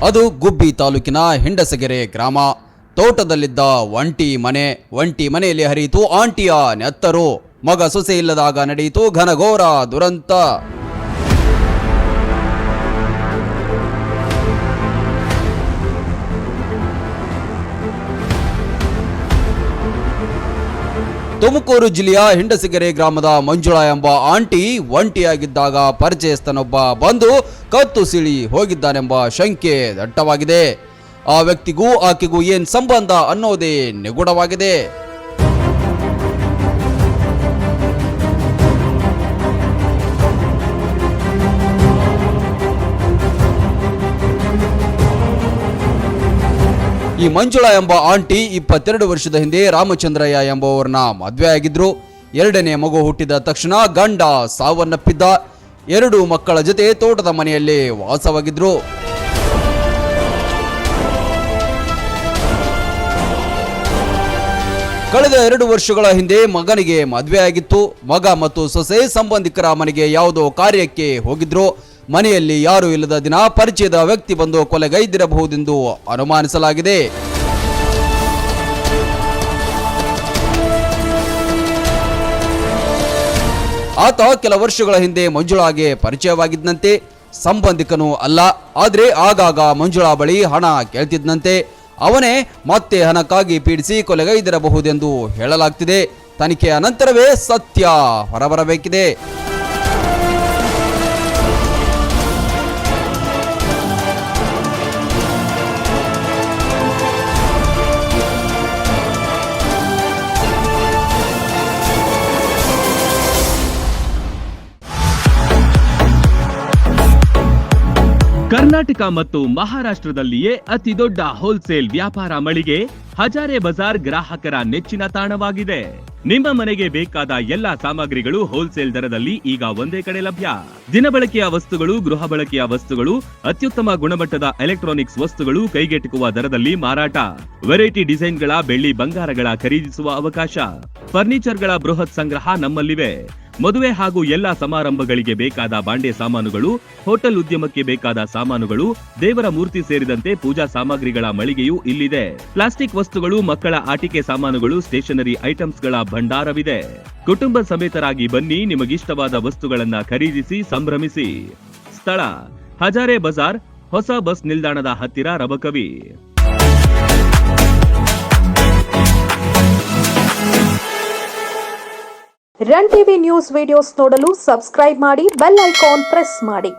ಅದು ಗುಬ್ಬಿ ತಾಲೂಕಿನ ಹಿಂಡಸಗೆರೆ ಗ್ರಾಮ. ತೋಟದಲ್ಲಿದ್ದ ಒಂಟಿ ಮನೆಯಲ್ಲಿ ಹರಿಯಿತು ಆಂಟಿಯ ನೆತ್ತರು. ಮಗ ಸೊಸೆ ಇಲ್ಲದಾಗ ನಡೆಯಿತು ಘನಘೋರ ದುರಂತ. ತುಮಕೂರು ಜಿಲ್ಲೆಯ ಹಿಂಡಸಗೆರೆ ಗ್ರಾಮದ ಮಂಜುಳಾ ಎಂಬ ಆಂಟಿ ಒಂಟಿಯಾಗಿದ್ದಾಗ ಪರಿಚಯಸ್ಥನೊಬ್ಬ ಬಂದು ಕತ್ತು ಸಿಳಿ ಹೋಗಿದ್ದಾನೆಂಬ ಶಂಕೆ ದಟ್ಟವಾಗಿದೆ. ಆ ವ್ಯಕ್ತಿಗೂ ಆಕೆಗೂ ಏನ್ ಸಂಬಂಧ ಅನ್ನೋದೇ ನಿಗೂಢವಾಗಿದೆ. ಈ ಮಂಜುಳಾ ಎಂಬ ಆಂಟಿ 22 ವರ್ಷದ ಹಿಂದೆ ರಾಮಚಂದ್ರಯ್ಯ ಎಂಬುವರನ್ನ ಮದುವೆಯಾಗಿದ್ರು. 2ನೇ ಮಗು ಹುಟ್ಟಿದ ತಕ್ಷಣ ಗಂಡ ಸಾವನ್ನಪ್ಪಿದ್ದ. 2 ಮಕ್ಕಳ ಜೊತೆ ತೋಟದ ಮನೆಯಲ್ಲಿ ವಾಸವಾಗಿದ್ರು. ಕಳೆದ 2 ವರ್ಷಗಳ ಹಿಂದೆ ಮಗನಿಗೆ ಮದುವೆಯಾಗಿತ್ತು. ಮಗ ಮತ್ತು ಸೊಸೆ ಸಂಬಂಧಿಕರ ಮನೆಗೆ ಯಾವುದೋ ಕಾರ್ಯಕ್ಕೆ ಹೋಗಿದ್ರು. ಮನೆಯಲ್ಲಿ ಯಾರು ಇಲ್ಲದ ದಿನ ಪರಿಚಯದ ವ್ಯಕ್ತಿ ಬಂದು ಕೊಲೆಗೈದಿರಬಹುದೆಂದು ಅನುಮಾನಿಸಲಾಗಿದೆ. ಆತ ಕೆಲ ವರ್ಷಗಳ ಹಿಂದೆ ಮಂಜುಳಾಗೆ ಪರಿಚಯವಾಗಿದ್ದಂತೆ. ಸಂಬಂಧಿಕನೂ ಅಲ್ಲ, ಆದರೆ ಆಗಾಗ ಮಂಜುಳಾ ಬಳಿ ಹಣ ಕೇಳ್ತಿದ್ದಂತೆ. ಅವನೇ ಮತ್ತೆ ಹಣಕ್ಕಾಗಿ ಪೀಡಿಸಿ ಕೊಲೆಗೈದಿರಬಹುದೆಂದು ಹೇಳಲಾಗ್ತಿದೆ. ತನಿಖೆಯ ನಂತರವೇ ಸತ್ಯ ಹೊರಬರಬೇಕಿದೆ. ಕರ್ನಾಟಕ ಮತ್ತು ಮಹಾರಾಷ್ಟ್ರದಲ್ಲಿಯೇ ಅತಿ ದೊಡ್ಡ ಹೋಲ್ಸೇಲ್ ವ್ಯಾಪಾರ ಮಳಿಗೆ ಹಜಾರೆ ಬಜಾರ್ ಗ್ರಾಹಕರ ನೆಚ್ಚಿನ ತಾಣವಾಗಿದೆ. ನಿಮ್ಮ ಮನೆಗೆ ಬೇಕಾದ ಎಲ್ಲಾ ಸಾಮಗ್ರಿಗಳು ಹೋಲ್ಸೇಲ್ ದರದಲ್ಲಿ ಈಗ ಒಂದೇ ಕಡೆ ಲಭ್ಯ. ದಿನಬಳಕೆಯ ವಸ್ತುಗಳು, ಗೃಹ ಬಳಕೆಯ ವಸ್ತುಗಳು, ಅತ್ಯುತ್ತಮ ಗುಣಮಟ್ಟದ ಎಲೆಕ್ಟ್ರಾನಿಕ್ಸ್ ವಸ್ತುಗಳು ಕೈಗೆಟುಕುವ ದರದಲ್ಲಿ ಮಾರಾಟ. ವೆರೈಟಿ ಡಿಸೈನ್ಗಳ ಬೆಳ್ಳಿ ಬಂಗಾರಗಳ ಖರೀದಿಸುವ ಅವಕಾಶ. ಫರ್ನಿಚರ್ಗಳ ಬೃಹತ್ ಸಂಗ್ರಹ ನಮ್ಮಲ್ಲಿವೆ. ಮದುವೆ ಹಾಗೂ ಎಲ್ಲಾ ಸಮಾರಂಭಗಳಿಗೆ ಬೇಕಾದ ಬಾಂಡೆ ಸಾಮಾನುಗಳು, ಹೋಟೆಲ್ ಉದ್ಯಮಕ್ಕೆ ಬೇಕಾದ ಸಾಮಾನುಗಳು, ದೇವರ ಮೂರ್ತಿ ಸೇರಿದಂತೆ ಪೂಜಾ ಸಾಮಗ್ರಿಗಳ ಮಳಿಗೆಯೂ ಇಲ್ಲಿದೆ. ಪ್ಲಾಸ್ಟಿಕ್ ವಸ್ತುಗಳು, ಮಕ್ಕಳ ಆಟಿಕೆ ಸಾಮಾನುಗಳು, ಸ್ಟೇಷನರಿ ಐಟಮ್ಸ್ಗಳ ಭಂಡಾರವಿದೆ. ಕುಟುಂಬ ಸಮೇತರಾಗಿ ಬನ್ನಿ, ನಿಮಗಿಷ್ಟವಾದ ವಸ್ತುಗಳನ್ನ ಖರೀದಿಸಿ ಸಂಭ್ರಮಿಸಿ. ಸ್ಥಳ ಹಜಾರೆ ಬಜಾರ್, ಹೊಸ ಬಸ್ ನಿಲ್ದಾಣದ ಹತ್ತಿರ, Rabakavi. Run TV news videos ನೋಡಲು ಸಬ್ಸ್ಕ್ರೈಬ್ ಮಾಡಿ, ಬೆಲ್ ಐಕಾನ್ ಪ್ರೆಸ್ ಮಾಡಿ.